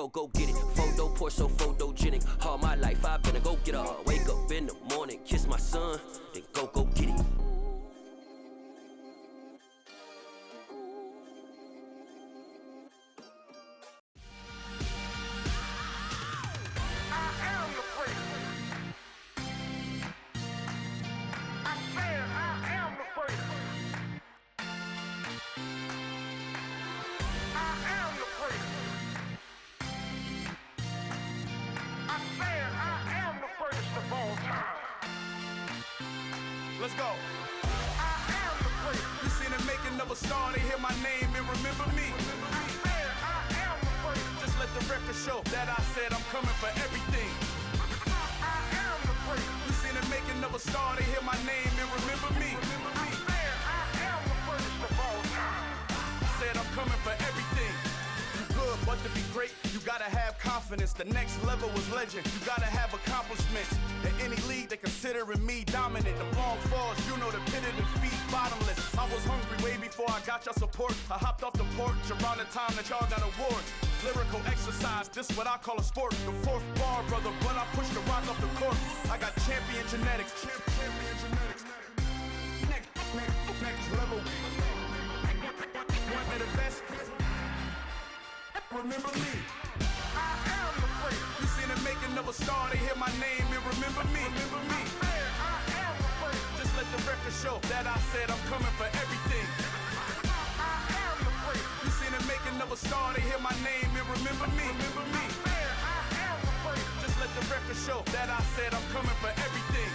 go get it. Photo poor, so photogenic. All my life I've been a go-getter. Wake up in the morning, kiss my son, then go get it. Let's go. I am the place. You seen the making of a star, they hear my name and remember me. I am the place. Just let the record show that I said I'm coming for everything. I am the place. You seen the making of a star, they hear my name and remember me. I am the first of all time. I said I'm coming for everything. Good, but to be great, you gotta have confidence. The next level was legend. You gotta have accomplishments. In any league, they considering me dominant. The long falls, you know the pit of defeat, bottomless. I was hungry way before I got your support. I hopped off the porch around the time that y'all got awards. Lyrical exercise, this what I call a sport. The fourth bar, brother, when I push the rock off the court. I got champion genetics. Champion genetics. Next level. One of the best. Remember me. I am the place. You seen the making of a star, they hear my name and remember me. Remember me. I am the place. Just let the record show that I said I'm coming for everything. I am the place. You seen the making of a star, they hear my name and remember me. Remember me. I am the place. Just let the record show that I said I'm coming for everything.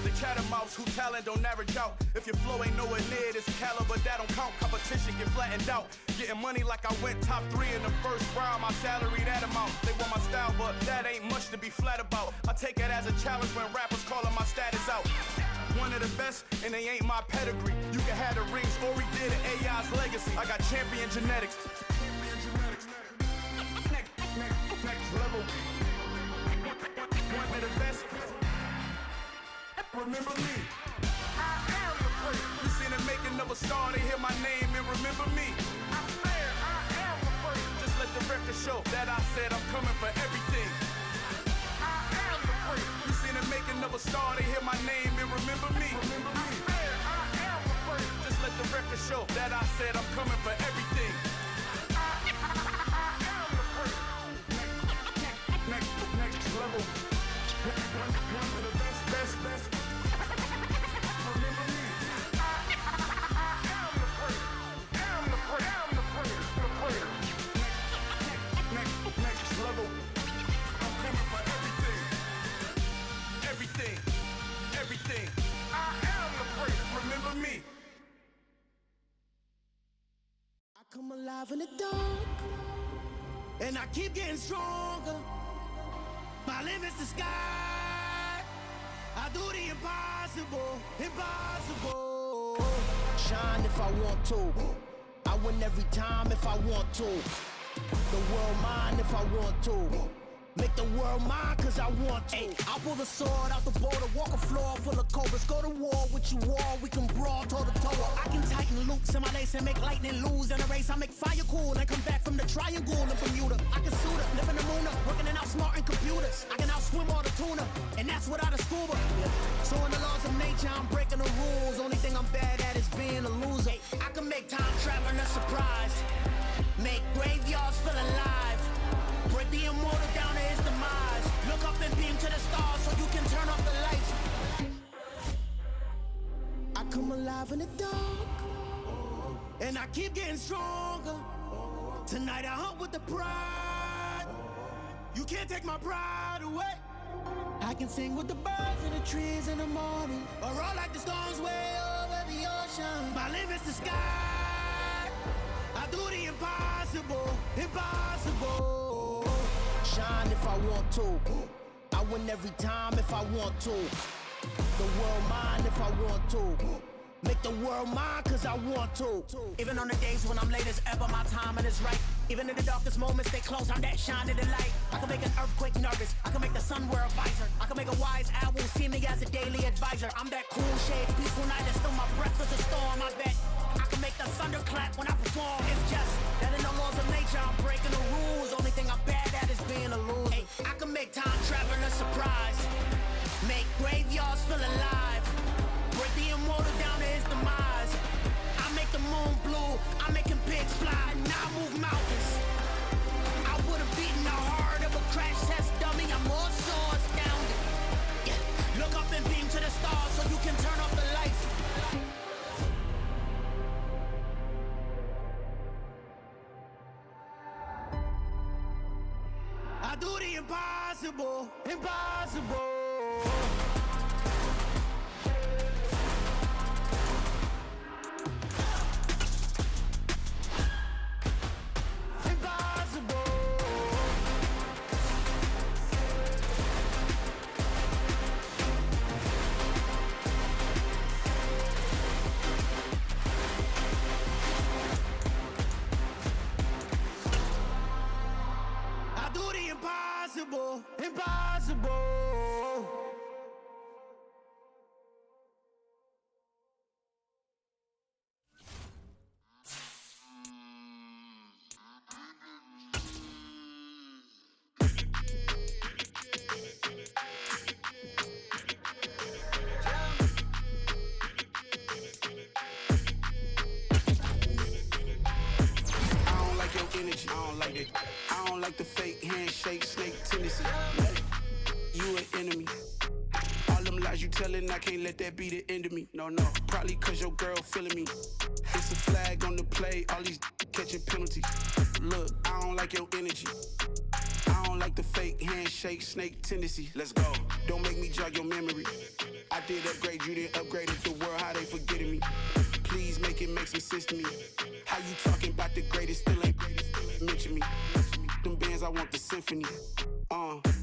The catamounts who talent don't average out. If your flow ain't nowhere near this caliber, that don't count. Competition get flattened out. Getting money like I went top 3 in the first round. My salary that amount. They want my style, but that ain't much to be flat about. I take it as a challenge when rappers calling my status out. One of the best, and they ain't my pedigree. You can have the rings, or we did it, AI's legacy. I got champion genetics. Champion genetics. Next level. One of the best. Remember me. I am the place. You seen the making of a star, they hear my name and remember me. I am the place. Just let the record show that I said I'm coming for everything. I am the place. You seen the making of a star, they hear my name and remember me. Remember me. I am the place. Just let the record show that I said I'm coming for everything. I am the place. Next level. One of the best. Remember me. I am the place. Am the place. The place. Next level. I'm coming for everything. Everything. I am the place. Remember me. I come alive in the dark, and I keep getting stronger. My limit's the sky. I do the impossible. Shine if I want to. I win every time if I want to. The world mine if I want to. Make the world mine cause I want to. I pull the sword out the border, walk a floor full of cobras. Go to war with you all, we can brawl toe to toe. I can tighten loops in my lace and make lightning lose in a race. I make fire cool and come back from the triangle in Bermuda. I can suit up, live in the moon up, working and outsmarting computers. I can outswim all the tuna, and that's without a scuba. So in the laws of nature, I'm breaking the rules. Only thing I'm bad at is being a loser. I can make time traveling a surprise, make graveyards feel alive. Break the immortal down to his demise. Look up and beam to the stars so you can turn off the lights. I come alive in the dark, and I keep getting stronger. Tonight I hunt with the pride. You can't take my pride away. I can sing with the birds and the trees in the morning, or roll like the storms way over the ocean. My limit's the sky. I do the impossible. Shine if I want to. I win every time if I want to. The world mine if I want to. Make the world mine cause I want to. Even on the days when I'm late as ever, my timing is right. Even in the darkest moments, stay close, I'm that shining the light. I can make an earthquake nervous, I can make the sun wear a visor. I can make a wise owl see me as a daily advisor. I'm that cool shade, peaceful night, and still my breath is a storm. I bet I can make the thunder clap when I perform. It's just that in the laws of nature, I'm breaking the rules. Only thing I'm surprise. Make graveyards feel alive. Break the immortal down to his demise. I make the moon blue, I'm making pigs fly. Now I move mountains. I would've beaten the heart of a crash test dummy. I'm more so astounded. Yeah. Look up and beam to the stars so you can turn off the lights. I do the impossible, impossible. Impossible, impossible. Energy, I don't like it. I don't like the fake handshake, snake tendency. You an enemy. All them lies you telling, I can't let that be the end of me. No, probably cause your girl feeling me. It's a flag on the play, all these catching penalties. Look, I don't like your energy. I don't like the fake handshake, snake tendency. Let's go. Don't make me jog your memory. I did upgrade, you didn't upgrade it. The world, how they forgetting me. Please make it make some sense to me. How you talking about the greatest, still ain't greatest, mention me. Them bands, I want the symphony.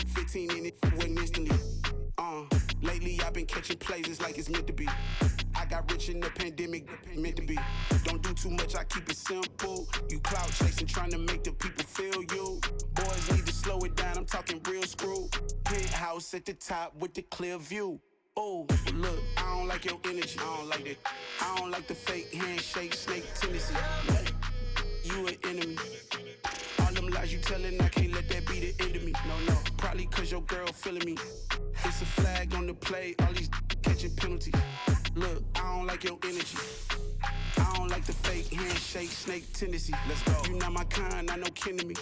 15 in it, wasn't instantly. Lately I've been catching plays, it's like it's meant to be. I got rich in the pandemic, meant to be. Don't do too much, I keep it simple. You clout chasing, trying to make the people feel you. Boys need to slow it down, I'm talking real screw. Penthouse at the top with the clear view. Oh, look, I don't like your energy, I don't like that. I don't like the fake handshake, snake tendency. You an enemy. All them lies you telling, I can't let that be the end of me. No, probably cause your girl feeling me. It's a flag on the play, all these catching penalties. Look, I don't like your energy. I don't like the fake handshake, snake tendency. Let's go. You not my kind, I know kin to me.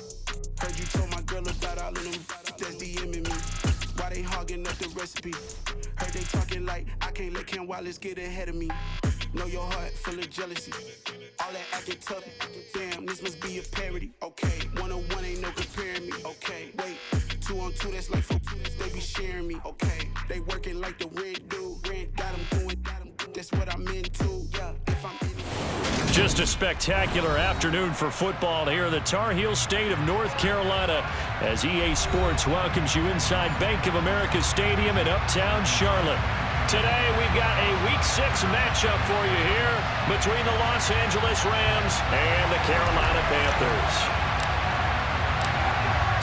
Heard you told my girl about all of them that's DMing me. Why they hogging up the recipe? Heard they talking like I can't let Ken Wallace get ahead of me. Know your heart full of jealousy. All that acting tough, damn, this must be a parody. Okay, 1-on-1 ain't no comparing me. Okay, wait, 2-on-2, that's like 4, they be sharing me. Okay, they working like the rent do. Rent got them going, that's what I'm into. Yeah, if I'm in it. Just a spectacular afternoon for football here in the Tar Heel state of North Carolina as EA Sports welcomes you inside Bank of America Stadium in Uptown Charlotte. Today we've got a Week 6 matchup for you here between the Los Angeles Rams and the Carolina Panthers.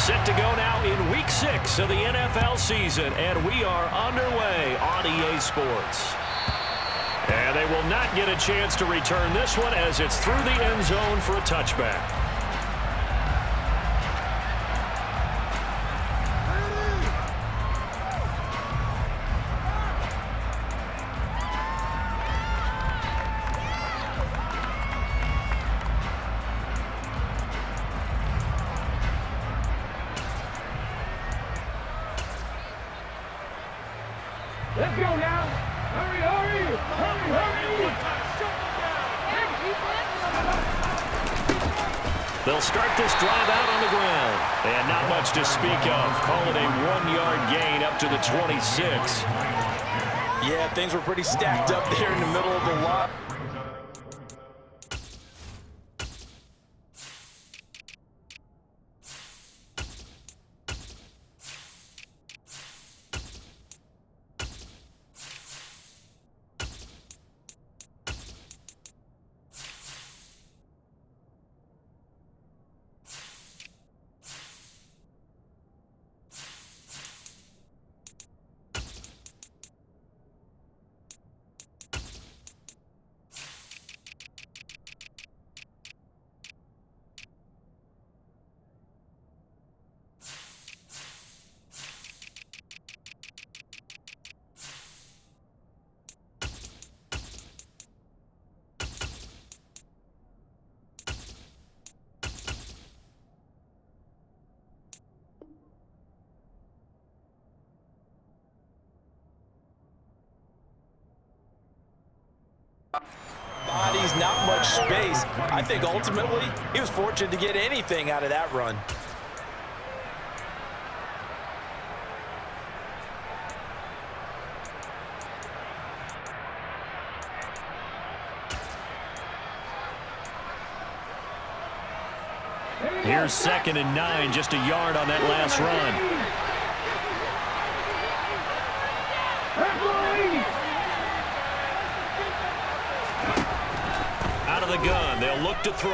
Set to go now in Week 6 of the NFL season, and we are underway on EA Sports. And they will not get a chance to return this one as it's through the end zone for a touchback. Let's go now. Hurry, hurry, hurry, hurry. They'll start this drive out on the ground. And not much to speak of. Call it a 1-yard gain up to the 26. Yeah, things were pretty stacked up there in the middle of the lot. Bodies, not much space. I think ultimately he was fortunate to get anything out of that run. Here's 2nd and 9, just a yard on that last run. Out of the gun, they'll look to throw.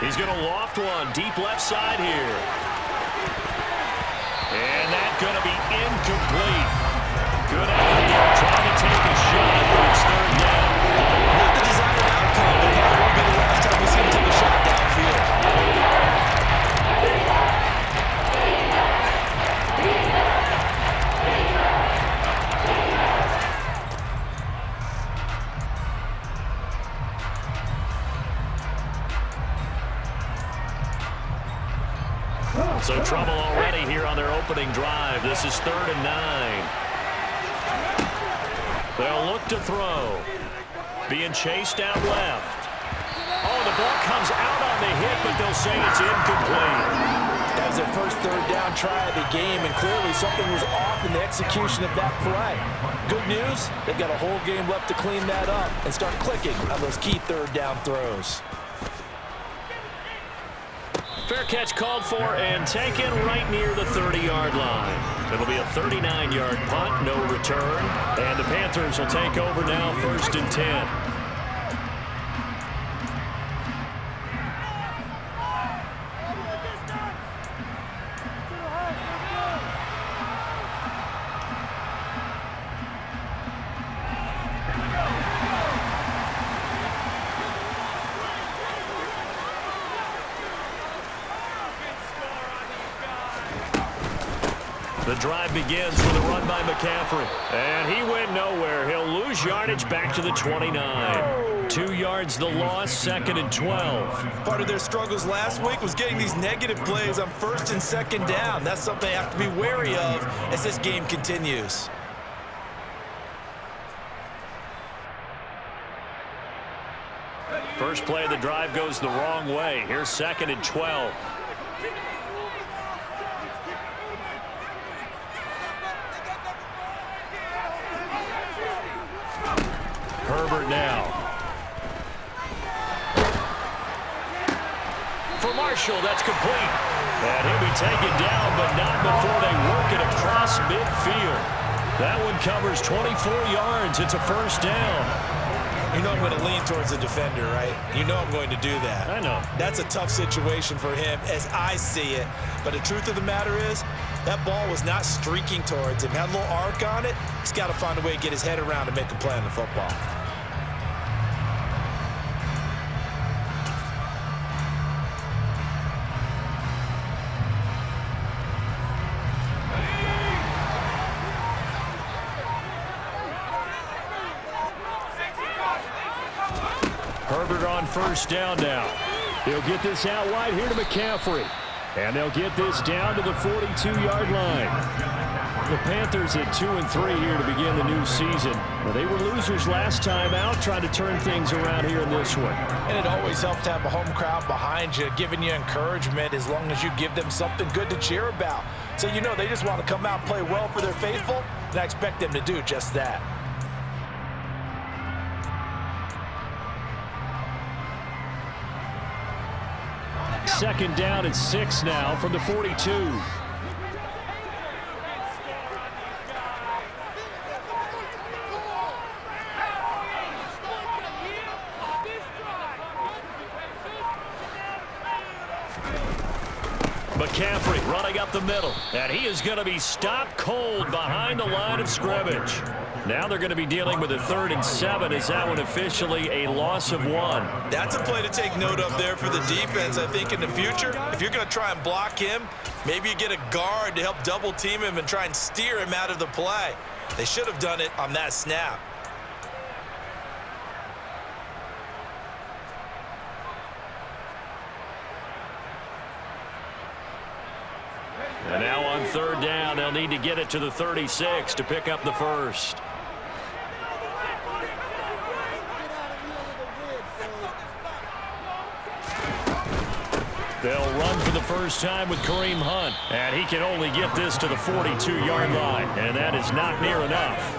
He's going to loft one, deep left side here. And that's going to be incomplete. Good effort there, trying to take a shot, but it's 3rd down. Not the desired outcome, but that won't be the last time we see him take a shot downfield. So trouble already here on their opening drive. This is 3rd and 9. They'll look to throw. Being chased out left. Oh, the ball comes out on the hit, but they'll say it's incomplete. That was their first 3rd down try of the game, and clearly something was off in the execution of that play. Good news, they've got a whole game left to clean that up and start clicking on those key 3rd down throws. Fair catch called for and taken right near the 30-yard line. It'll be a 39-yard punt, no return. And the Panthers will take over now, 1st and 10. The drive begins with a run by McCaffrey. And he went nowhere. He'll lose yardage back to the 29. 2 yards the loss, 2nd and 12. Part of their struggles last week was getting these negative plays on 1st and 2nd down. That's something they have to be wary of as this game continues. First play of the drive goes the wrong way. Here's 2nd and 12. Herbert now. For Marshall, that's complete. And he'll be taken down, but not before they work it across midfield. That one covers 24 yards. It's a 1st down. You know I'm going to lean towards the defender, right? You know I'm going to do that. I know. That's a tough situation for him as I see it. But the truth of the matter is, that ball was not streaking towards him. Had a little arc on it. He's got to find a way to get his head around and make a play on the football. Herbert on 1st down now. He'll get this out wide here to McCaffrey. And they'll get this down to the 42-yard line. The Panthers at 2-3 here to begin the new season. Well, they were losers last time out, trying to turn things around here in this one. And it always helps to have a home crowd behind you, giving you encouragement as long as you give them something good to cheer about. So you know they just want to come out and play well for their faithful, and I expect them to do just that. Second down and 6 now from the 42. McCaffrey running up the middle, and he is going to be stopped cold behind the line of scrimmage. Now they're going to be dealing with a 3rd and 7. Is that one officially a loss of 1? That's a play to take note of there for the defense, I think, in the future. If you're going to try and block him, maybe you get a guard to help double team him and try and steer him out of the play. They should have done it on that snap. And now on 3rd down, they'll need to get it to the 36 to pick up the 1st. They'll run for the first time with Kareem Hunt. And he can only get this to the 42-yard line. And that is not near enough.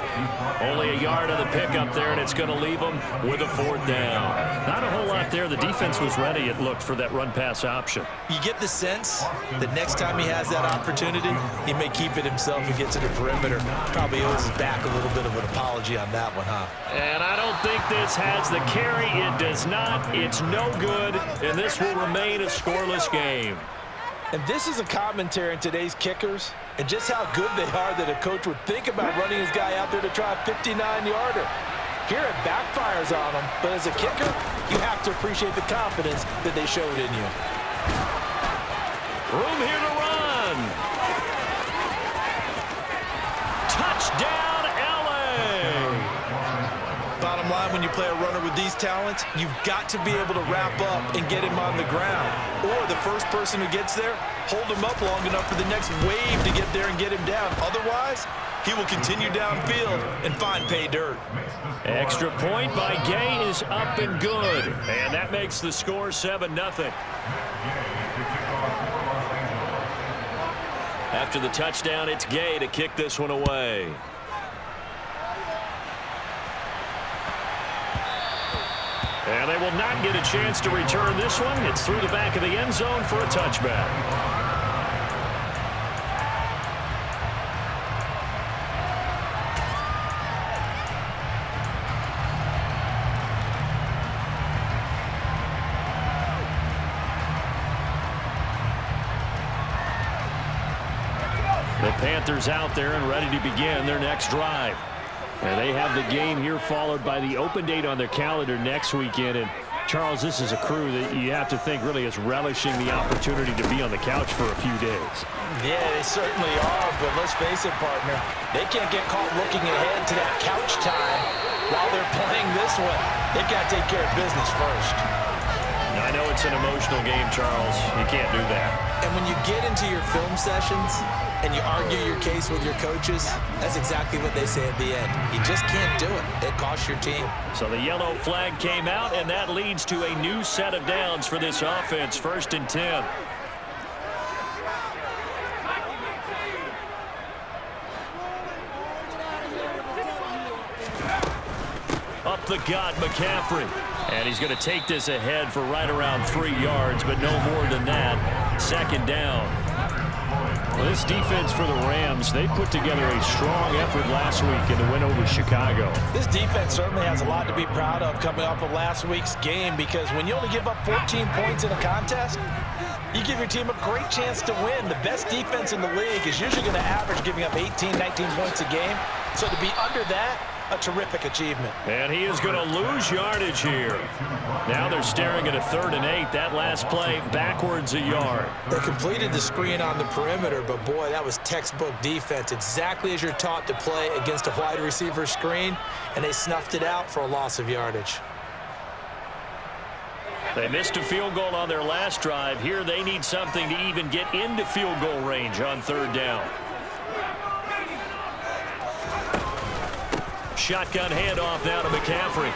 Only a yard on the pickup there, and it's going to leave them with a 4th down. Not a whole lot there. The defense was ready, it looked, for that run-pass option. You get the sense that next time he has that opportunity, he may keep it himself and get to the perimeter. Probably owes his back a little bit of an apology on that one, huh? And I don't think this has the carry. It does not. It's no good, and this will remain a scoreless game. And this is a commentary on today's kickers and just how good they are that a coach would think about running his guy out there to try a 59-yarder. Here it backfires on him, but as a kicker, you have to appreciate the confidence that they showed in you. Room here to run. Touchdown, LA. Bottom line, when you play a runner with these talents, you've got to be able to wrap up and get him on the ground. Or the first person who gets there, hold him up long enough for the next wave to get there and get him down. Otherwise, he will continue downfield and find pay dirt. Extra point by Gay is up and good. And that makes the score 7-0. After the touchdown, it's Gay to kick this one away. And they will not get a chance to return this one. It's through the back of the end zone for a touchback. The Panthers out there and ready to begin their next drive. And they have the game here followed by the open date on their calendar next weekend. And, Charles, this is a crew that you have to think really is relishing the opportunity to be on the couch for a few days. Yeah, they certainly are, but let's face it, partner. They can't get caught looking ahead to that couch time while they're playing this one. They've got to take care of business first. I know it's an emotional game, Charles. You can't do that. And when you get into your film sessions and you argue your case with your coaches, that's exactly what they say at the end. You just can't do it. It costs your team. So the yellow flag came out, and that leads to a new set of downs for this offense. 1st and 10. Up the gut, McCaffrey. And he's going to take this ahead for right around 3 yards, but no more than that. 2nd down. Well, this defense for the Rams, they put together a strong effort last week in the win over Chicago. This defense certainly has a lot to be proud of coming off of last week's game, because when you only give up 14 points in a contest, you give your team a great chance to win. The best defense in the league is usually going to average giving up 18, 19 points a game. So to be under that, a terrific achievement. And he is going to lose yardage here. Now they're staring at a 3rd and 8. That last play backwards a yard. They completed the screen on the perimeter, but boy, that was textbook defense. Exactly as you're taught to play against a wide receiver screen, and they snuffed it out for a loss of yardage. They missed a field goal on their last drive. Here they need something to even get into field goal range on 3rd down. Shotgun handoff now to McCaffrey.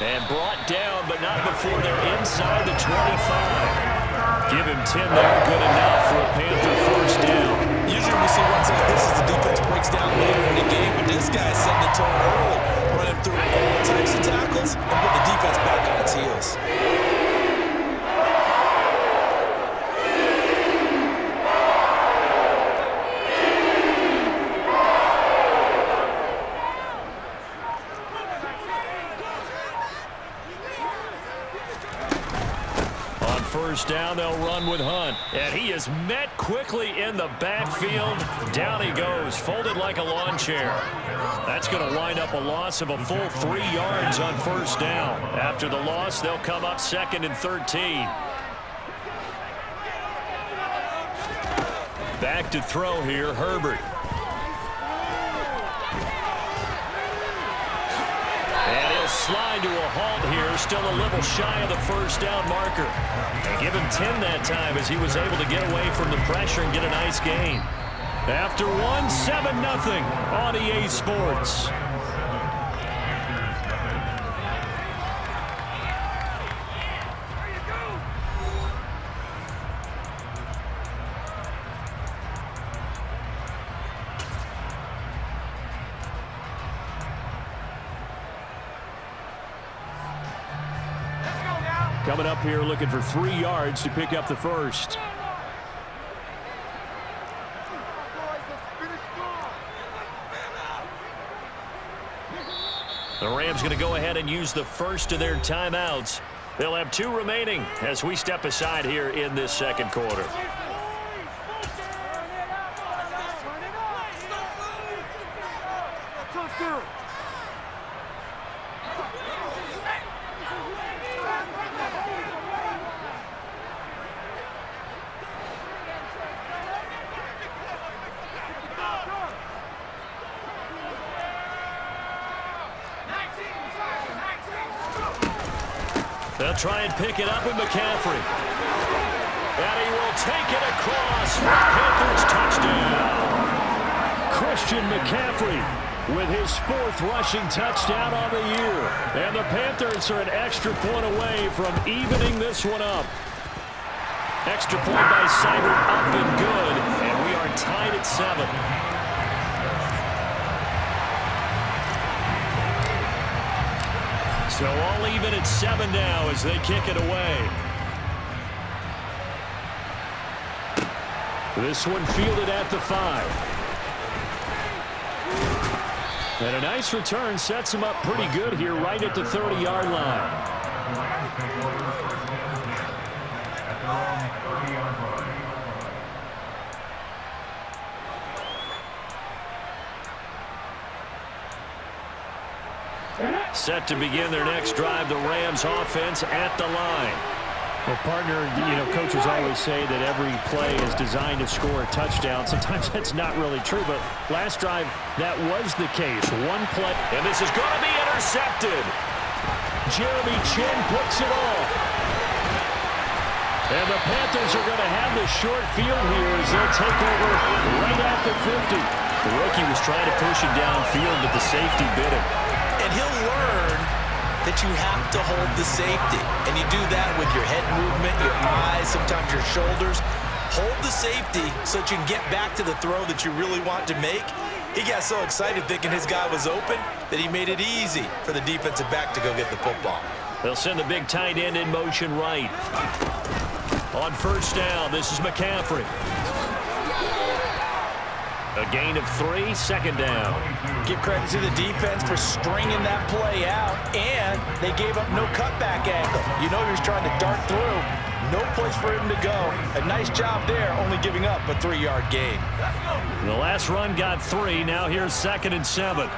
And brought down, but not before they're inside the 25. Give him 10 there, good enough for a Panther 1st down. Usually we see runs like this as the defense breaks down later in the game, but this guy's setting the tone early, running through all types of tackles and put the defense back on its heels. First down, they'll run with Hunt. And he is met quickly in the backfield. Down he goes, folded like a lawn chair. That's going to wind up a loss of a full 3 yards on 1st down. After the loss, they'll come up 2nd and 13. Back to throw here, Herbert. And he'll slide to a halt here, still a little shy of the 1st down marker. And give him 10 that time as he was able to get away from the pressure and get a nice gain. After one, 7-0 on EA Sports. Coming up here looking for 3 yards to pick up the first. The Rams going to go ahead and use the first of their timeouts. They'll have 2 remaining as we step aside here in this second quarter. They'll try and pick it up with McCaffrey. And he will take it across. Panthers touchdown. Christian McCaffrey with his 4th rushing touchdown on the year. And the Panthers are an extra point away from evening this one up. Extra point by Seibert up and good. And we are tied at 7. So all even at 7 now as they kick it away. This one fielded at the 5. And a nice return sets him up pretty good here right at the 30-yard line. Set to begin their next drive, the Rams offense at the line. Well, partner, coaches always say that every play is designed to score a touchdown. Sometimes that's not really true, but last drive, that was the case. One play. And this is going to be intercepted. Jeremy Chin puts it off. And the Panthers are going to have the short field here as they'll take over right at the 50. The rookie was trying to push him downfield, but the safety bit him. And he'll learn that you have to hold the safety. And you do that with your head movement, your eyes, sometimes your shoulders. Hold the safety so that you can get back to the throw that you really want to make. He got so excited thinking his guy was open that he made it easy for the defensive back to go get the football. They'll send the big tight end in motion right. On first down, this is McCaffrey. A gain of 3, second down. Give credit to the defense for stringing that play out, and they gave up no cutback angle. You know he was trying to dart through. No place for him to go. A nice job there, only giving up a 3-yard gain. The last run got 3. Now here's 2nd and 7.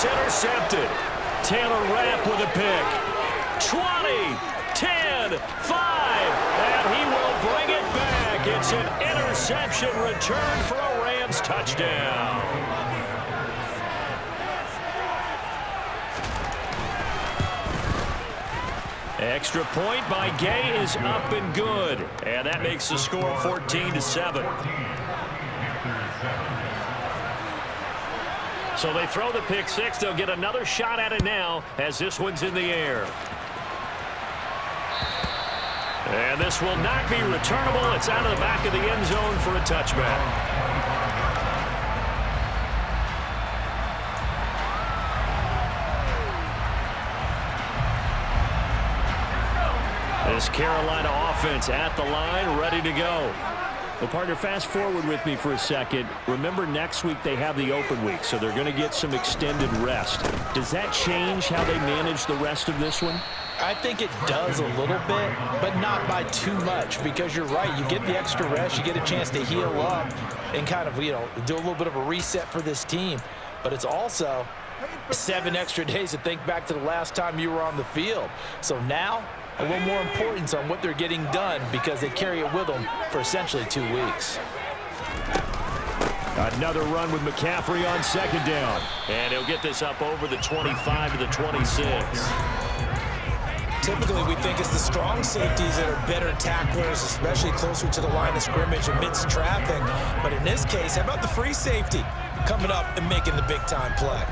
Intercepted. Taylor Rapp with a pick. 20, 10, 5, and he will bring it back. It's an interception return for a Rams touchdown. Extra point by Gay is up and good, and that makes the score 14-7. So they throw the pick 6. They'll get another shot at it now as this one's in the air. And this will not be returnable. It's out of the back of the end zone for a touchback. This Carolina offense at the line, ready to go. Well, partner, fast forward with me for a second. Remember, next week they have the open week, so they're going to get some extended rest. Does that change how they manage the rest of this one? I think it does a little bit, but not by too much, because you're right. You get the extra rest. You get a chance to heal up and kind of, do a little bit of a reset for this team. But it's also 7 extra days to think back to the last time you were on the field. So now, a little more importance on what they're getting done because they carry it with them for essentially 2 weeks. Another run with McCaffrey on 2nd down. And he'll get this up over the 25 to the 26. Typically, we think it's the strong safeties that are better tacklers, especially closer to the line of scrimmage amidst traffic. But in this case, how about the free safety coming up and making the big-time play?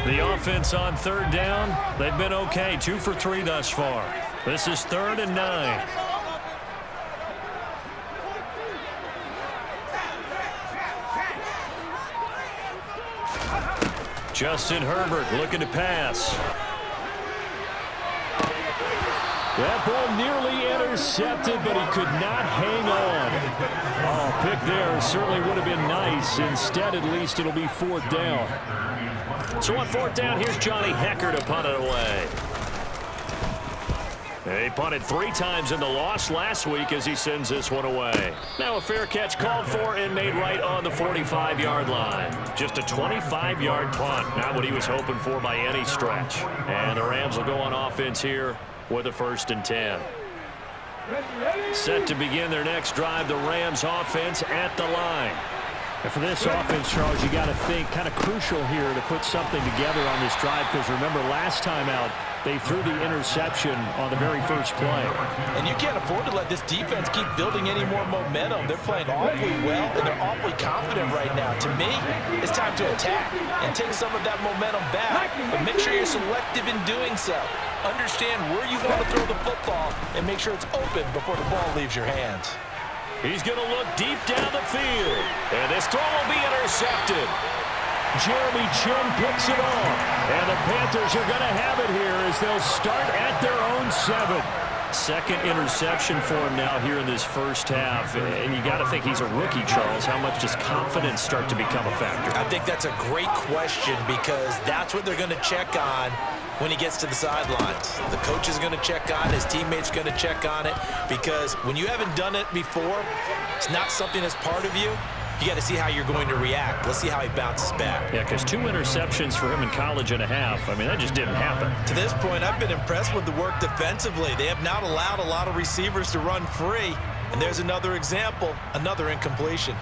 The offense on third down, they've been okay. 2 for 3 thus far. This is 3rd and 9. Justin Herbert looking to pass. That ball nearly intercepted, but he could not hang on. Oh, pick there certainly would have been nice. Instead, at least it'll be 4th down. So on 4th down, here's Johnny Hecker to punt it away. He punted 3 times in the loss last week as he sends this one away. Now a fair catch called for and made right on the 45-yard line. Just a 25-yard punt, not what he was hoping for by any stretch. And the Rams will go on offense here with a 1st and 10. Set to begin their next drive, the Rams offense at the line. And for this offense, Charles, you got to think kind of crucial here to put something together on this drive, because remember last time out, they threw the interception on the very first play. And you can't afford to let this defense keep building any more momentum. They're playing awfully well, and they're awfully confident right now. To me, it's time to attack and take some of that momentum back, but make sure you're selective in doing so. Understand where you want to throw the football and make sure it's open before the ball leaves your hands. He's going to look deep down the field, and this throw will be intercepted. Jeremy Chin picks it off, and the Panthers are going to have it here as they'll start at their own 7. Second interception for him now here in this first half, and you got to think he's a rookie, Charles. How much does confidence start to become a factor? I think that's a great question, because that's what they're going to check on when he gets to the sidelines. The coach is going to check on it, his teammates going to check on it, because when you haven't done it before, it's not something that's part of you. You got to see how you're going to react. Let's see how he bounces back. Yeah, because 2 interceptions for him in college and a half. I mean, that just didn't happen. To this point, I've been impressed with the work defensively. They have not allowed a lot of receivers to run free. And there's another example, another incompletion.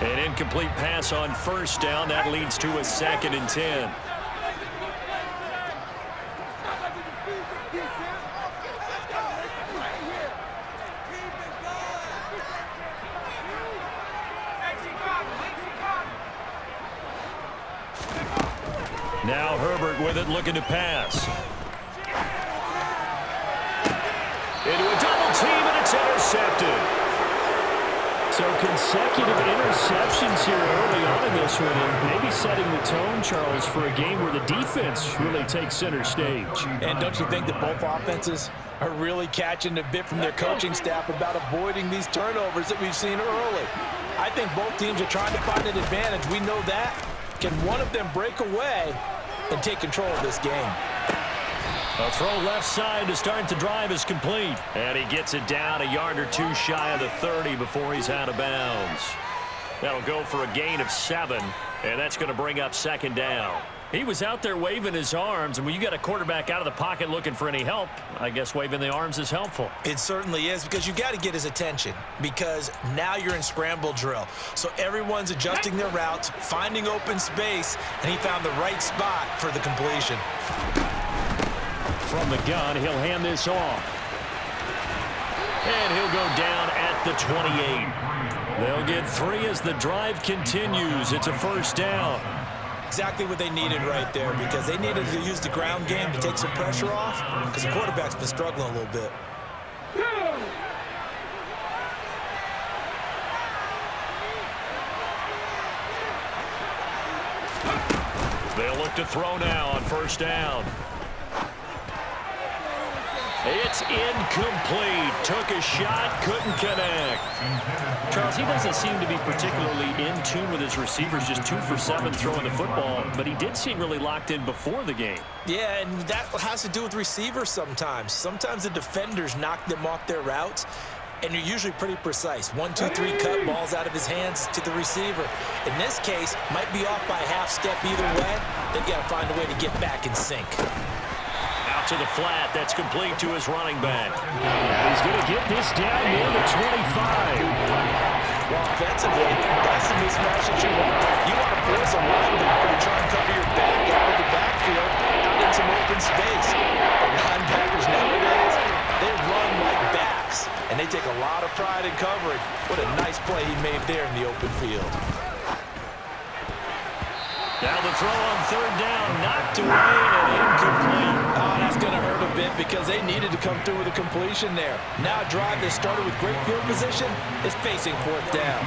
An incomplete pass on 1st down. That leads to a 2nd and 10. Now Herbert with it, looking to pass. Into a double team, and it's intercepted. So consecutive interceptions here early on in this one, and maybe setting the tone, Charles, for a game where the defense really takes center stage. And don't you think that both offenses are really catching a bit from their coaching staff about avoiding these turnovers that we've seen early? I think both teams are trying to find an advantage. We know that. Can one of them break away and take control of this game? A throw left side to start the drive is complete. And he gets it down a yard or 2 shy of the 30 before he's out of bounds. That'll go for a gain of 7, and that's going to bring up 2nd down. He was out there waving his arms, and when you got a quarterback out of the pocket looking for any help, I guess waving the arms is helpful. It certainly is, because you got to get his attention, because now you're in scramble drill. So everyone's adjusting their routes, finding open space, and he found the right spot for the completion. From the gun, he'll hand this off. And he'll go down at the 28. They'll get 3 as the drive continues. It's a 1st down. Exactly what they needed right there, because they needed to use the ground game to take some pressure off, because the quarterback's been struggling a little bit. They'll look to throw now on 1st down. It's incomplete. Took a shot, couldn't connect. Charles, he doesn't seem to be particularly in tune with his receivers, just 2 for 7 throwing the football, but he did seem really locked in before the game. Yeah, and that has to do with receivers sometimes. Sometimes the defenders knock them off their routes, and you're usually pretty precise. 1, 2, 3 cut, balls out of his hands to the receiver. In this case, might be off by a half step either way. They've got to find a way to get back in sync. Out to the flat. That's complete to his running back. He's going to get this down near the 25. Well, offensively, that's the mismatch that you want. You want to force a linebacker to try and cover your back out of the backfield, out in some open space. The linebackers nowadays, they run like backs, and they take a lot of pride in covering. What a nice play he made there in the open field. Now the throw on third down, knocked away and incomplete. Oh, that's going to hurt a bit because they needed to come through with a completion there. Now a drive that started with great field position is facing fourth down.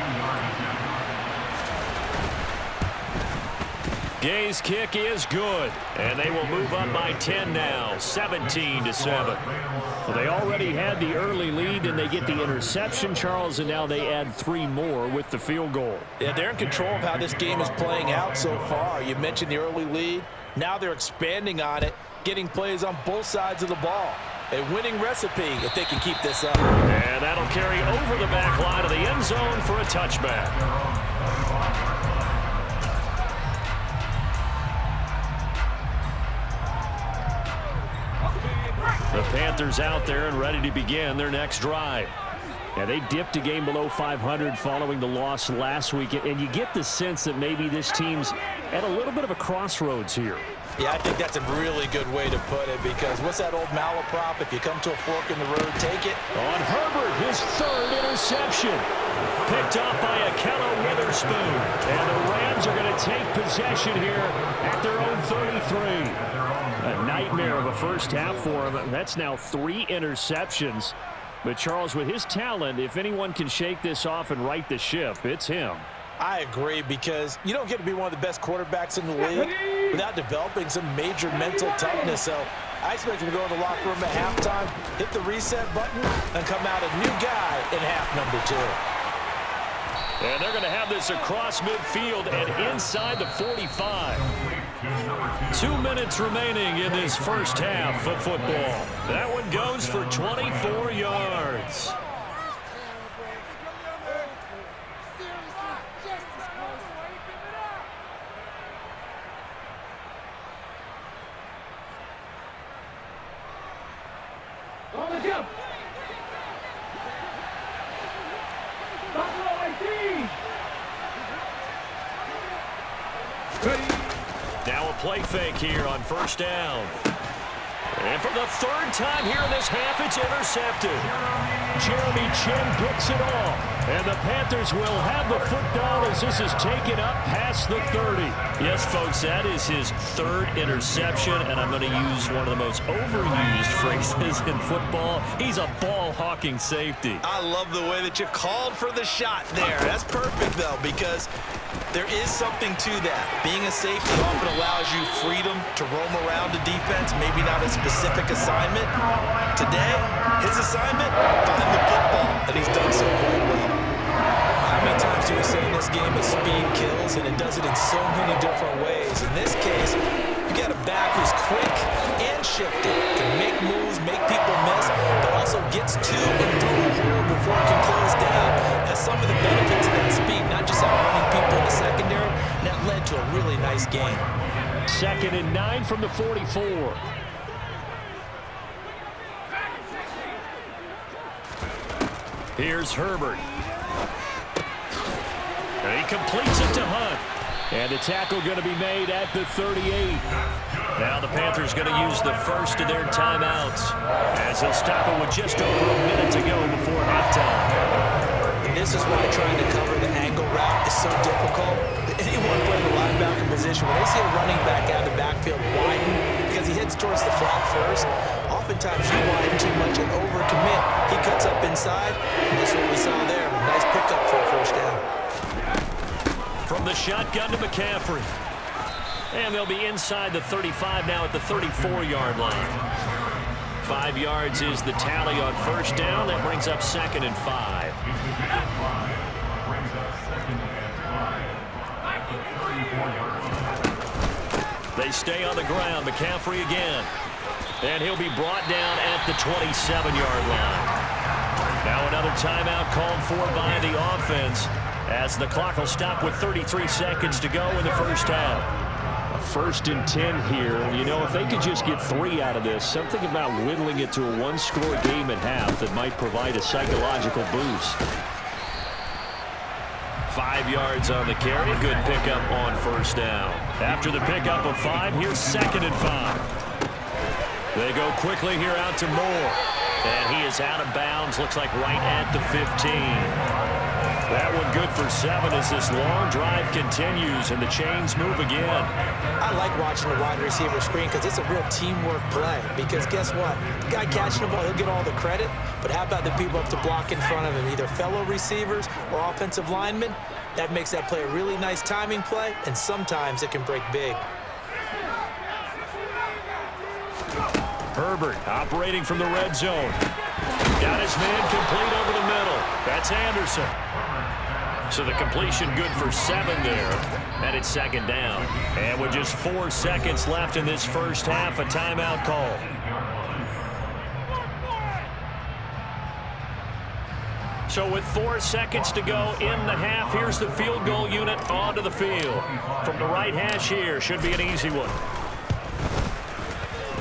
Gay's kick is good, and they will move up by 10 now, 17-7. Well, they already had the early lead, and they get the interception, Charles, and now they add 3 more with the field goal. Yeah, they're in control of how this game is playing out so far. You mentioned the early lead. Now they're expanding on it, getting plays on both sides of the ball. A winning recipe if they can keep this up. And that'll carry over the back line of the end zone for a touchback. The Panthers out there and ready to begin their next drive. Yeah, they dipped a game below 500 following the loss last week, and you get the sense that maybe this team's at a little bit of a crossroads here. Yeah, I think that's a really good way to put it because what's that old malaprop? If you come to a fork in the road, take it. On Herbert, his 3rd interception. Picked off by Akello Witherspoon. And the Rams are going to take possession here at their own 33. A nightmare of a first half for him. That's now 3 interceptions. But Charles, with his talent, if anyone can shake this off and right the ship, it's him. I agree because you don't get to be one of the best quarterbacks in the league without developing some major mental toughness. So I expect him to go in the locker room at halftime, hit the reset button, and come out a new guy in half number 2. And they're going to have this across midfield and inside the 45. 2 minutes remaining in this first half of football. That one goes for 24 yards. Now a play fake here on first down. And for the 3rd time here in this half, it's intercepted. Jeremy Chin picks it off. And the Panthers will have the football as this is taken up past the 30. Yes, folks, that is his 3rd interception, and I'm going to use one of the most overused phrases in football. He's a ball-hawking safety. I love the way that you called for the shot there. That's perfect, though, because there is something to that. Being a safety often allows you freedom to roam around the defense, maybe not a specific assignment. Today, his assignment, find the football, and he's done so quite well. How many times do we say in this game that speed kills, and it does it in so many different ways? In this case, you got a back who's quick and shifty, can make moves, make people miss, but also gets to and through a hole before it can close down. That's some of the benefits of that speed, not just outrunning people in the secondary, and that led to a really nice game. 2nd and 9 from the 44. Here's Herbert. And he completes it to Hunt. And a tackle going to be made at the 38. Now the Panthers going to use the first of their timeouts as they'll stop it with just over a minute to go before halftime. And this is why trying to cover the angle route is so difficult. Anyone playing the linebacker position, when they see a running back out of the backfield widen because he heads towards the flat first, oftentimes you widen too much and overcommit. He cuts up inside, and that's what we saw there. Nice pickup for a first down. From the shotgun to McCaffrey. And they'll be inside the 35 now at the 34-yard line. 5 yards is the tally on first down. That brings up 2nd and 5. They stay on the ground. McCaffrey again. And he'll be brought down at the 27-yard line. Now another timeout called for by the offense as the clock will stop with 33 seconds to go in the first half. 1st and 10 here. You know, if they could just get 3 out of this, something about whittling it to a 1-score game at half that might provide a psychological boost. 5 yards on the carry. Good pickup on first down. After the pickup of 5, here's 2nd and 5. They go quickly here out to Moore. And he is out of bounds. Looks like right at the 15. That one good for 7 as this long drive continues and the chains move again. I like watching the wide receiver screen because it's a real teamwork play. Because guess what? The guy catching the ball, he'll get all the credit. But how about the people up to block in front of him, either fellow receivers or offensive linemen? That makes that play a really nice timing play, and sometimes it can break big. Herbert operating from the red zone. Got his man complete over the middle. That's Anderson. So the completion good for 7 there. And it's second down. And with just 4 seconds left in this first half, a timeout call. So with 4 seconds to go in the half, here's the field goal unit onto the field. From the right hash here, should be an easy one.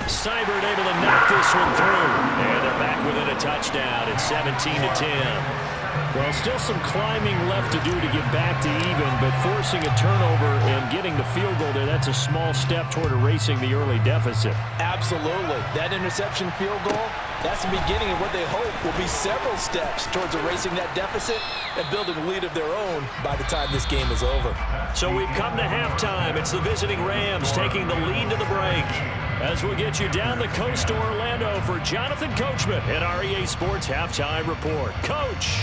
Seibert able to knock this one through. And they're back within a touchdown. It's 17-10. Well, still some climbing left to do to get back to even, but forcing a turnover and getting the field goal there, that's a small step toward erasing the early deficit. Absolutely. That interception field goal, that's the beginning of what they hope will be several steps towards erasing that deficit and building a lead of their own by the time this game is over. So we've come to halftime. It's the visiting Rams taking the lead to the break. As we'll get you down the coast to Orlando for Jonathan Coachman at our EA Sports Halftime Report. Coach!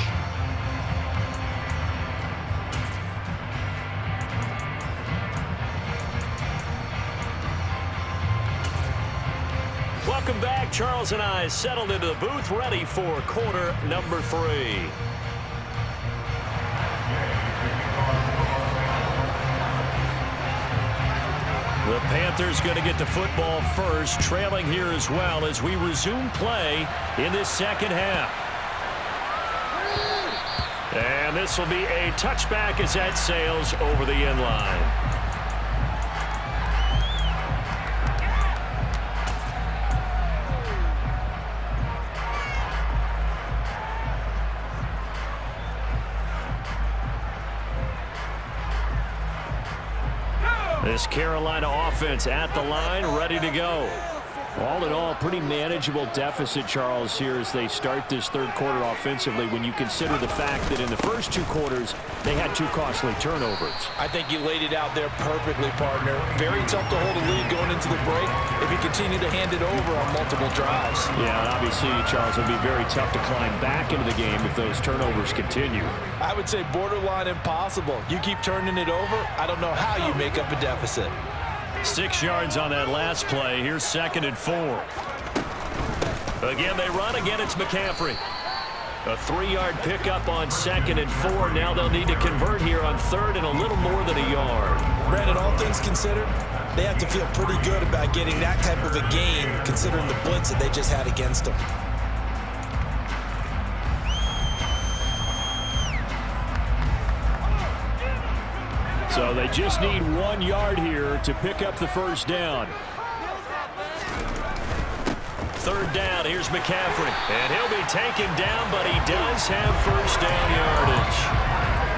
Welcome back. Charles and I settled into the booth, ready for quarter number 3. The Panthers going to get the football first, trailing here as well as we resume play in this second half. And this will be a touchback as that sails over the end line. This Carolina offense at the line, ready to go. All in all, pretty manageable deficit, Charles, here as they start this third quarter offensively when you consider the fact that in the first 2 quarters, they had 2 costly turnovers. I think you laid it out there perfectly, partner. Very tough to hold a lead going into the break if you continue to hand it over on multiple drives. Yeah, and obviously, Charles, it'll be very tough to climb back into the game if those turnovers continue. I would say borderline impossible. You keep turning it over, I don't know how you make up a deficit. 6 yards on that last play. Here's 2nd and 4. Again, they run. Again, it's McCaffrey. A 3-yard pickup on 2nd and 4. Now they'll need to convert here on 3rd and a little more than a yard. Brandon, all things considered, they have to feel pretty good about getting that type of a gain considering the blitz that they just had against them. So they just need 1 yard here to pick up the first down. 3rd down, here's McCaffrey. And he'll be taken down, but he does have first down yardage.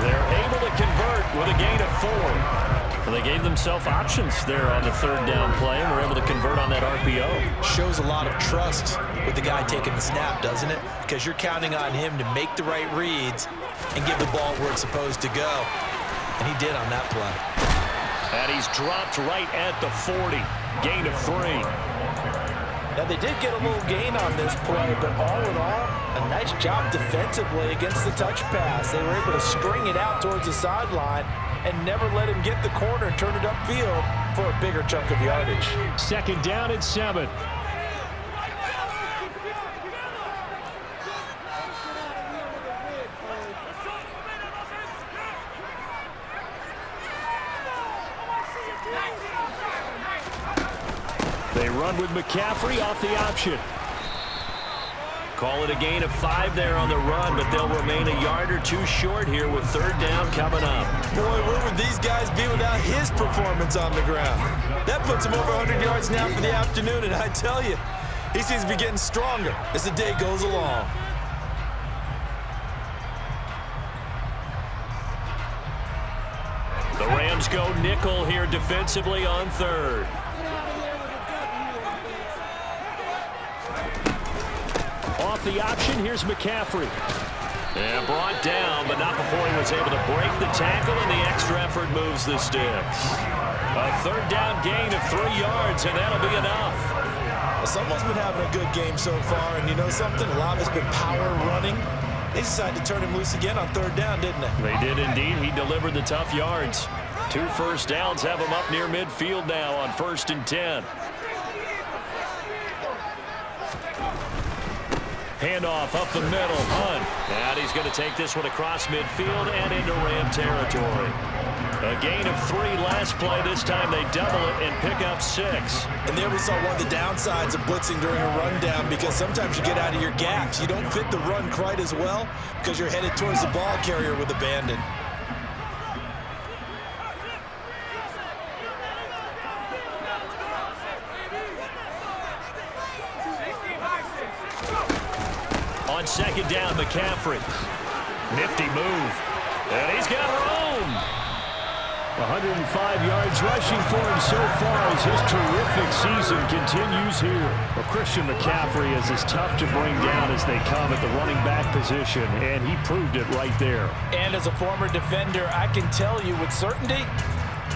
They're able to convert with a gain of 4. Well, they gave themselves options there on the 3rd down play, and were able to convert on that RPO. Shows a lot of trust with the guy taking the snap, doesn't it? Because you're counting on him to make the right reads and give the ball where it's supposed to go. And he did on that play. And he's dropped right at the 40. Gain of 3. Now, they did get a little gain on this play, but all in all, a nice job defensively against the touch pass. They were able to string it out towards the sideline and never let him get the corner and turn it upfield for a bigger chunk of yardage. 2nd down and 7. They run with McCaffrey off the option. Call it a gain of 5 there on the run, but they'll remain a yard or 2 short here with 3rd down coming up. Boy, where would these guys be without his performance on the ground? That puts him over 100 yards now for the afternoon, and I tell you, he seems to be getting stronger as the day goes along. The Rams go nickel here defensively on 3rd. Off the option, here's McCaffrey. And brought down, but not before he was able to break the tackle, and the extra effort moves the sticks. A third down gain of 3 yards, and that'll be enough. Well, someone's been having a good game so far, and you know something? A lot of it's been power running. They decided to turn him loose again on third down, didn't they? They did indeed. He delivered the tough yards. 2 first downs have him up near midfield now on 1st and 10. Handoff up the middle, Hunt. And he's going to take this one across midfield and into Ram territory. A gain of 3 last play. This time they double it and pick up 6. And there we saw one of the downsides of blitzing during a rundown, because sometimes you get out of your gaps. You don't fit the run quite as well because you're headed towards the ball carrier with abandon. On 2nd down, McCaffrey. Nifty move. And he's got room. 105 yards rushing for him so far as his terrific season continues here. Well, Christian McCaffrey is as tough to bring down as they come at the running back position, and he proved it right there. And as a former defender, I can tell you with certainty,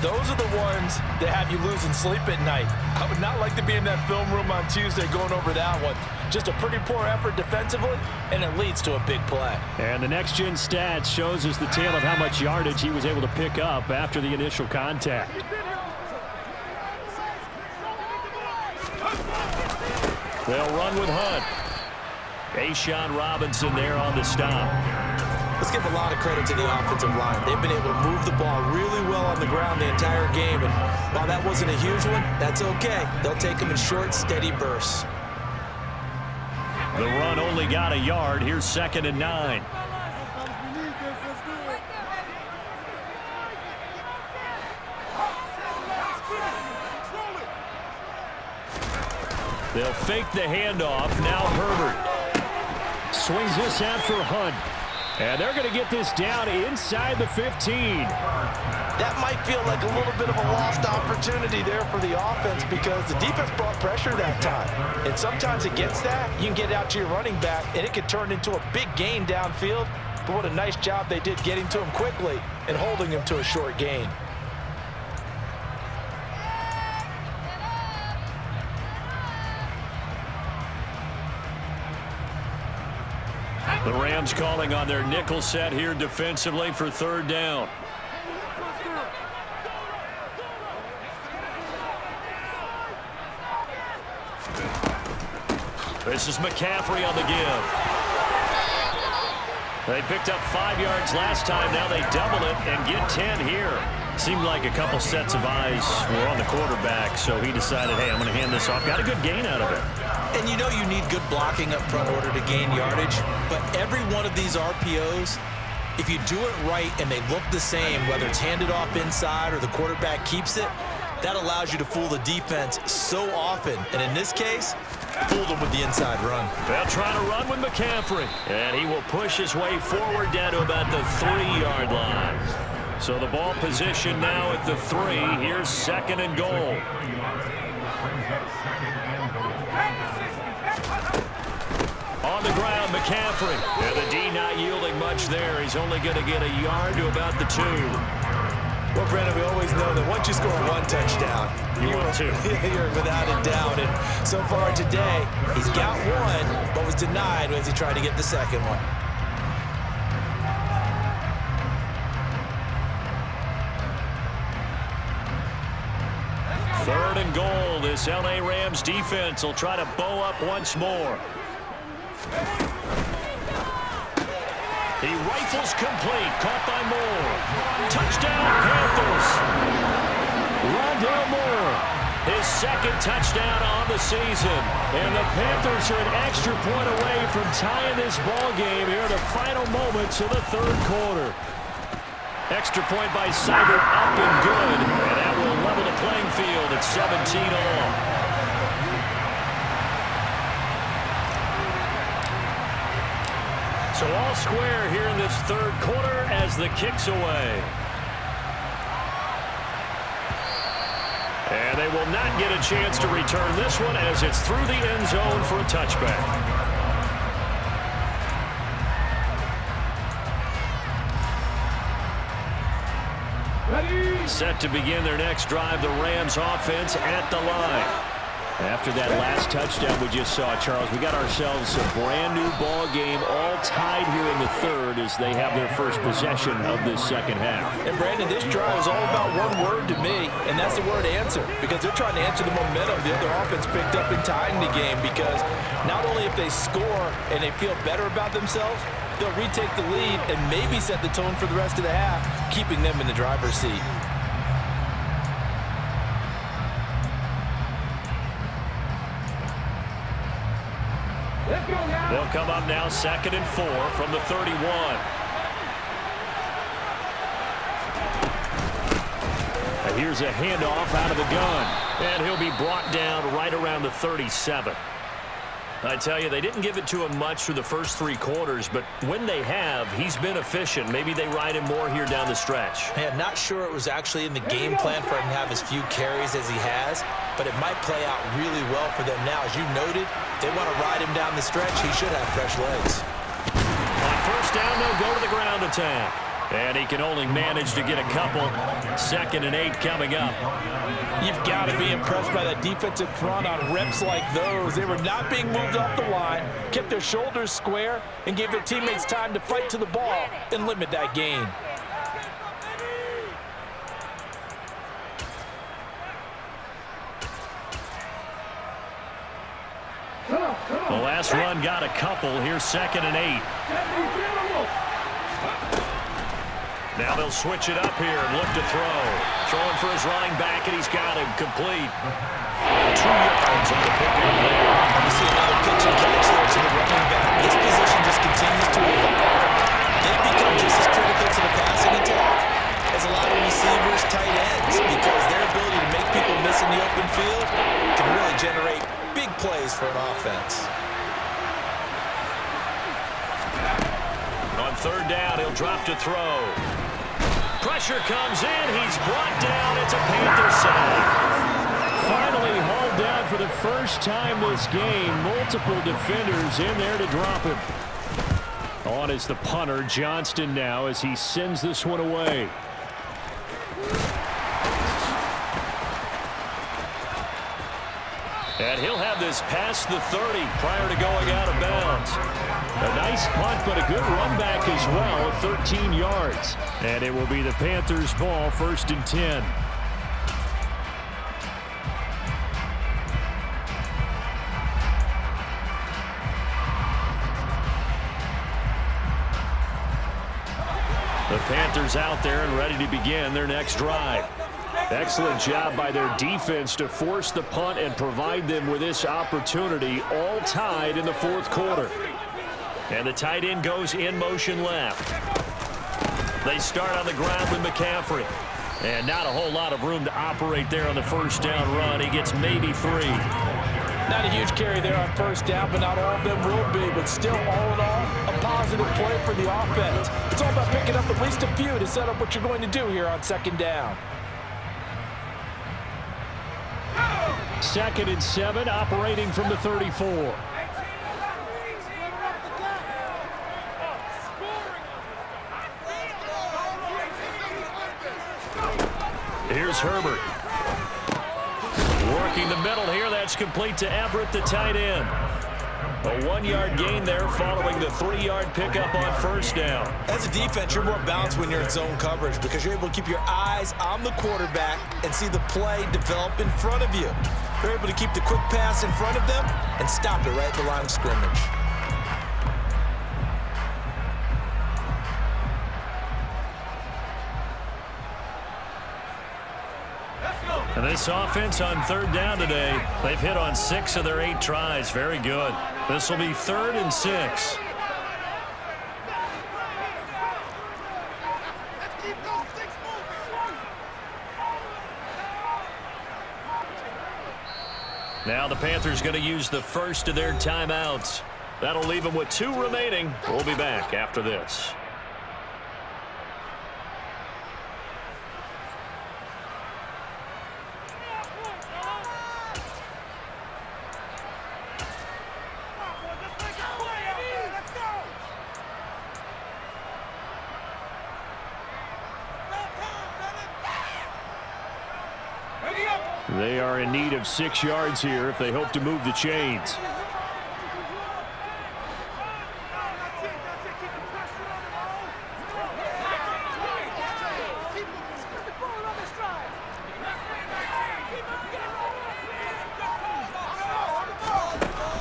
those are the ones that have you losing sleep at night. I would not like to be in that film room on Tuesday going over that one. Just a pretty poor effort defensively, and it leads to a big play. And the next-gen stats shows us the tale of how much yardage he was able to pick up after the initial contact. They'll run with Hunt. A'Shawn Robinson there on the stop. Let's give a lot of credit to the offensive line. They've been able to move the ball really well on the ground the entire game, and while that wasn't a huge one, that's okay. They'll take them in short, steady bursts. The run only got a yard. Here's 2nd and 9. They'll fake the handoff. Now Herbert swings this out for Hunt. And they're going to get this down inside the 15. That might feel like a little bit of a lost opportunity there for the offense, because the defense brought pressure that time. And sometimes against that, you can get out to your running back, and it could turn into a big gain downfield. But what a nice job they did getting to him quickly and holding him to a short gain. The Rams calling on their nickel set here defensively for 3rd down. This is McCaffrey on the give. They picked up 5 yards last time. Now they double it and get 10 here. Seemed like a couple sets of eyes were on the quarterback, so he decided, hey, I'm going to hand this off. Got a good gain out of it. And you know you need good blocking up front in order to gain yardage, but every one of these RPOs, if you do it right and they look the same, whether it's handed off inside or the quarterback keeps it, that allows you to fool the defense so often. And in this case, fool them with the inside run. They'll try to run with McCaffrey, and he will push his way forward down to about the 3-yard line. So the ball position now at the 3. Here's 2nd and goal. On the ground, McCaffrey. And the D not yielding much there. He's only going to get a yard to about the 2. Well, Brandon, we always know that once you score 1 touchdown, You will too. You're without a doubt. And so far today, he's got 1, but was denied as he tried to get the 2nd one. Third and goal. This L.A. Rams defense will try to bow up once more. He rifles complete. Caught by Moore. Touchdown, Panthers. Rondale Moore, his 2nd touchdown on the season. And the Panthers are an extra point away from tying this ball game here in the final moments of the 3rd quarter. Extra point by Seibert, up and good. And that will level the playing field at 17 all. So all square here in this 3rd quarter as the kick's away. And they will not get a chance to return this one as it's through the end zone for a touchback. Set to begin their next drive, the Rams offense at the line. After that last touchdown we just saw, Charles, we got ourselves a brand-new ball game, all tied here in the third as they have their first possession of this second half. And, Brandon, this drive is all about one word to me, and that's the word answer, because they're trying to answer the momentum the other offense picked up in tying the game, because not only if they score and they feel better about themselves, they'll retake the lead and maybe set the tone for the rest of the half, keeping them in the driver's seat. They'll come up now 2nd and 4 from the 31. And here's a handoff out of the gun. And he'll be brought down right around the 37. I tell you, they didn't give it to him much through the first 3 quarters, but when they have, he's been efficient. Maybe they ride him more here down the stretch. Hey, I'm not sure it was actually in the game plan for him to have as few carries as he has, but it might play out really well for them now. As you noted, they want to ride him down the stretch. He should have fresh legs. On first down, they'll go to the ground attack. And he can only manage to get a couple. 2nd and 8 coming up. You've got to be impressed by that defensive front on reps like those. They were not being moved off the line, kept their shoulders square, and gave their teammates time to fight to the ball and limit that gain. The last run got a couple. Here's 2nd and 8. Now they'll switch it up here and look to throw. Throwing for his running back, and he's got him complete. 2 yards on the pickup there. You see another pitch and catch there to the running back. This position just continues to evolve. They become just as critical to the passing attack as a lot of receivers, tight ends, because their ability to make people miss in the open field can really generate big plays for an offense. On 3rd down, he'll drop to throw. Pressure comes in. He's brought down. It's a Panther sack. Finally hauled down for the first time this game. Multiple defenders in there to drop him. On is the punter, Johnston, now as he sends this one away. And he'll have this past the 30 prior to going out of bounds. A nice punt, but a good run back as well, 13 yards. And it will be the Panthers' ball, 1st and 10. The Panthers out there and ready to begin their next drive. Excellent job by their defense to force the punt and provide them with this opportunity, all tied in the 4th quarter. And the tight end goes in motion left. They start on the ground with McCaffrey. And not a whole lot of room to operate there on the first down run. He gets maybe 3. Not a huge carry there on first down, but not all of them will be. But still, all in all, a positive play for the offense. It's all about picking up at least a few to set up what you're going to do here on 2nd down. 2nd and 7, operating from the 34. Here's Herbert. Working the middle here. That's complete to Everett, the tight end. A 1-yard gain there following the 3-yard pickup on first down. As a defense, you're more balanced when you're in zone coverage because you're able to keep your eyes on the quarterback and see the play develop in front of you. They're able to keep the quick pass in front of them and stop it right at the line of scrimmage. And this offense on 3rd down today, they've hit on 6 of their 8 tries. Very good. This will be 3rd and 6. Now the Panthers going to use the first of their timeouts. That'll leave them with 2 remaining. We'll be back after this. They are in need of 6 yards here if they hope to move the chains.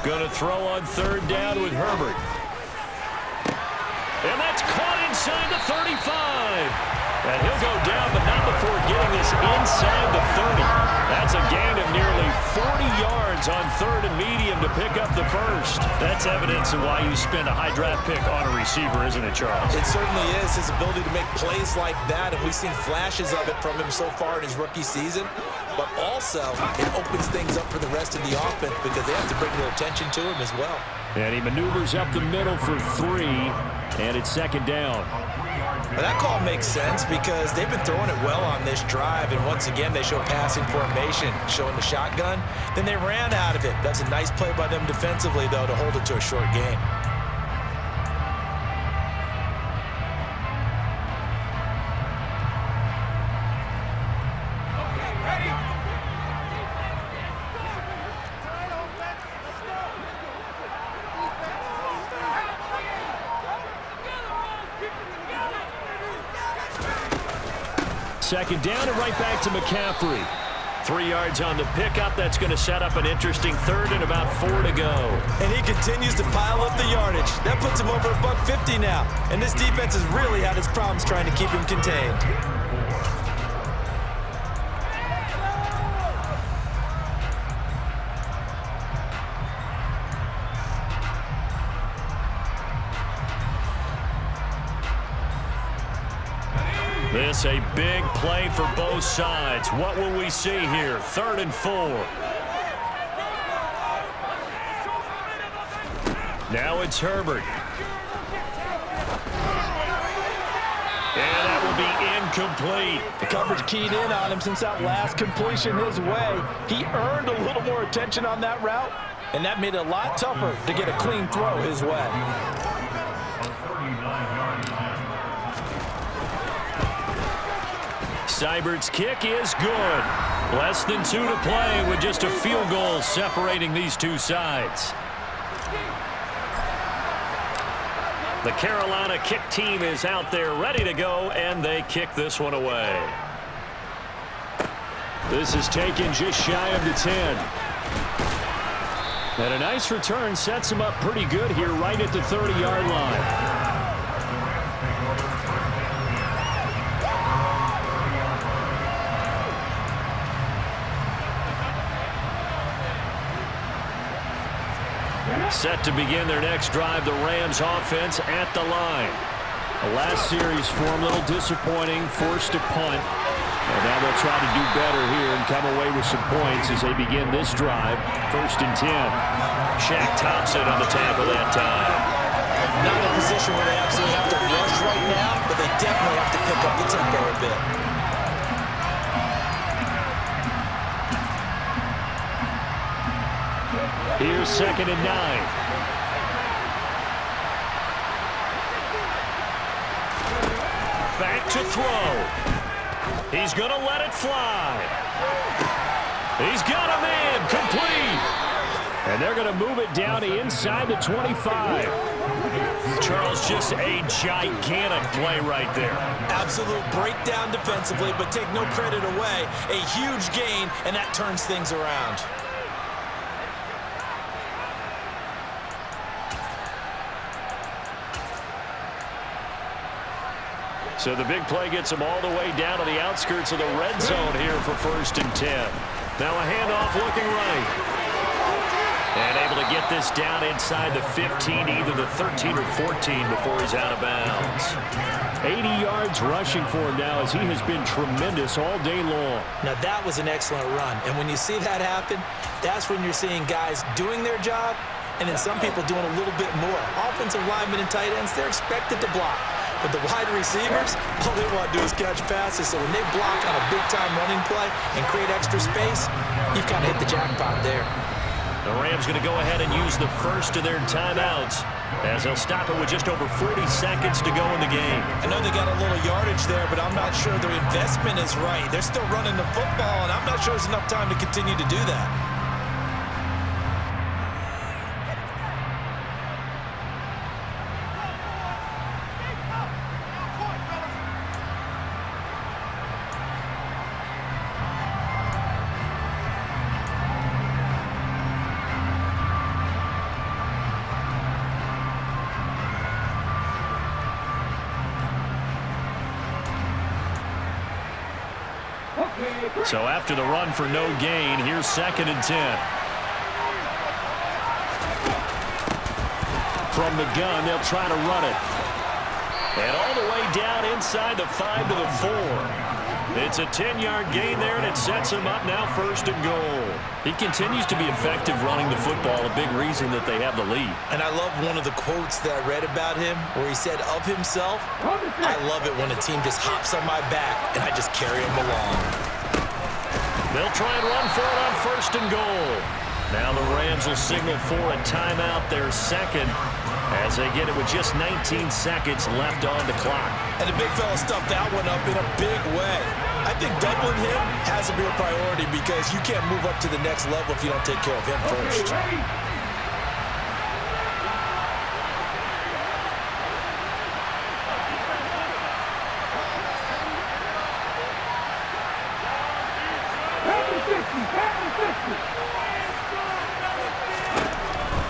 Going to throw on 3rd down with Herbert. And that's caught inside the 35. And he'll go down, but not before getting this inside the 30. That's a gain of nearly 40 yards on 3rd and medium to pick up the first. That's evidence of why you spend a high draft pick on a receiver, isn't it, Charles? It certainly is. His ability to make plays like that, and we've seen flashes of it from him so far in his rookie season. But also, it opens things up for the rest of the offense because they have to bring their attention to him as well. And he maneuvers up the middle for 3, and it's 2nd down. Well, that call makes sense because they've been throwing it well on this drive, and once again they show passing formation, showing the shotgun. Then they ran out of it. That's a nice play by them defensively, though, to hold it to a short gain. Second down and right back to McCaffrey. 3 yards on the pickup. That's going to set up an interesting 3rd and about 4 to go. And he continues to pile up the yardage. That puts him over $150 now. And this defense has really had its problems trying to keep him contained. This a big play for both sides. What will we see here? 3rd and 4. Now it's Herbert. And that will be incomplete. The coverage keyed in on him since that last completion his way. He earned a little more attention on that route, and that made it a lot tougher to get a clean throw his way. Seibert's kick is good. Less than 2 to play with just a field goal separating these two sides. The Carolina kick team is out there ready to go, and they kick this one away. This is taken just shy of the 10. And a nice return sets him up pretty good here right at the 30-yard line. Set to begin their next drive, the Rams offense at the line. The last series for them, a little disappointing, forced to punt. And now they'll try to do better here and come away with some points as they begin this drive. 1st and 10. Shaq Thompson on the tackle that time. Not in a position where they absolutely have to rush right now, but they definitely have to pick up the tempo a bit. Here's 2nd and 9. Back to throw. He's going to let it fly. He's got a man complete. And they're going to move it down to inside the 25. Charles, just a gigantic play right there. Absolute breakdown defensively, but take no credit away. A huge gain, and that turns things around. So the big play gets them all the way down to the outskirts of the red zone here for 1st and 10. Now a handoff looking right. And able to get this down inside the 15, either the 13 or 14 before he's out of bounds. 80 yards rushing for him now as he has been tremendous all day long. Now that was an excellent run. And when you see that happen, that's when you're seeing guys doing their job and then some people doing a little bit more. Offensive linemen and tight ends, they're expected to block. But the wide receivers, all they want to do is catch passes. So when they block on a big-time running play and create extra space, you've kind of hit the jackpot there. The Rams going to go ahead and use the first of their timeouts as they'll stop it with just over 40 seconds to go in the game. I know they got a little yardage there, but I'm not sure their investment is right. They're still running the football, and I'm not sure there's enough time to continue to do that. So after the run for no gain, here's 2nd and 10. From the gun, they'll try to run it. And all the way down inside the 5 to the 4. It's a 10-yard gain there, and it sets him up now 1st and goal. He continues to be effective running the football, a big reason that they have the lead. And I love one of the quotes that I read about him where he said of himself, "I love it when a team just hops on my back and I just carry them along." They'll try and run for it on 1st and goal. Now the Rams will signal for a timeout, their second, as they get it with just 19 seconds left on the clock. And the big fella stuffed that one up in a big way. I think doubling him has to be a priority because you can't move up to the next level if you don't take care of him first.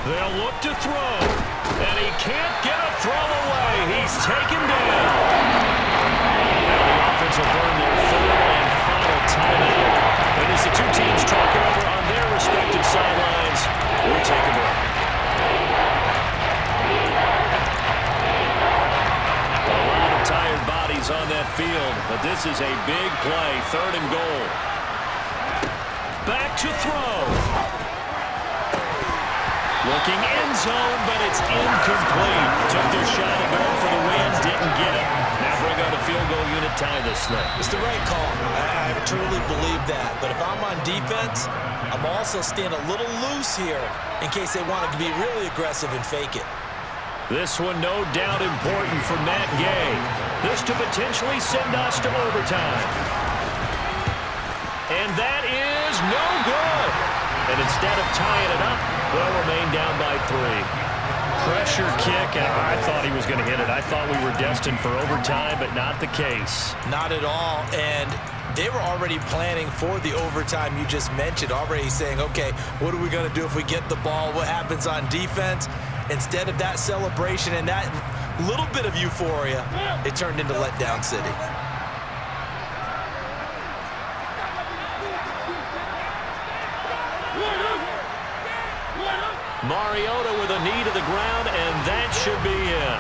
They'll look to throw, and he can't get a throw away. He's taken down. Now the offense will burn their 3rd and final timeout. And as the two teams talk it over on their respective sidelines, we'll take a break. A lot of tired bodies on that field, but this is a big play, 3rd and goal. Back to throw. Looking end zone, but it's incomplete. Took their shot at going for the win, didn't get it. Now bring on the field goal unit, tie this thing. It's the right call. I truly believe that. But if I'm on defense, I'm also staying a little loose here in case they want to be really aggressive and fake it. This one no doubt important for Matt Gay. This to potentially send us to overtime. And that is no good. And instead of tying it up, they'll remain down by 3. Pressure kick, and I thought he was going to hit it. I thought we were destined for overtime, but not the case. Not at all, and they were already planning for the overtime you just mentioned, already saying, okay, what are we going to do if we get the ball? What happens on defense? Instead of that celebration and that little bit of euphoria, it turned into letdown city. Mariota with a knee to the ground, and that should be in.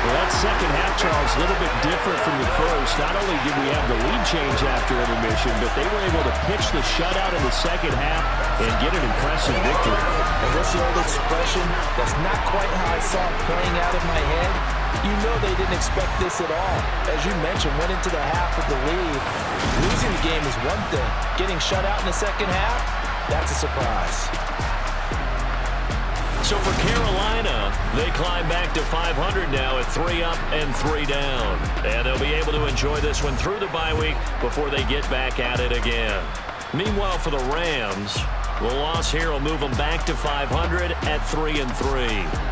Well, that second half, Charles, a little bit different from the first. Not only did we have the lead change after intermission, but they were able to pitch the shutout in the second half and get an impressive victory. And what's the old expression? That's not quite how I saw it playing out in my head. You know they didn't expect this at all. As you mentioned, went into the half with the lead. Losing the game is one thing. Getting shut out in the second half, that's a surprise. So for Carolina, they climb back to 500 now at 3 up and 3 down. And they'll be able to enjoy this one through the bye week before they get back at it again. Meanwhile, for the Rams, the loss here will move them back to 500 at 3 and 3.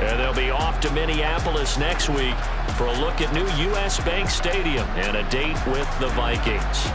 And they'll be off to Minneapolis next week for a look at new U.S. Bank Stadium and a date with the Vikings.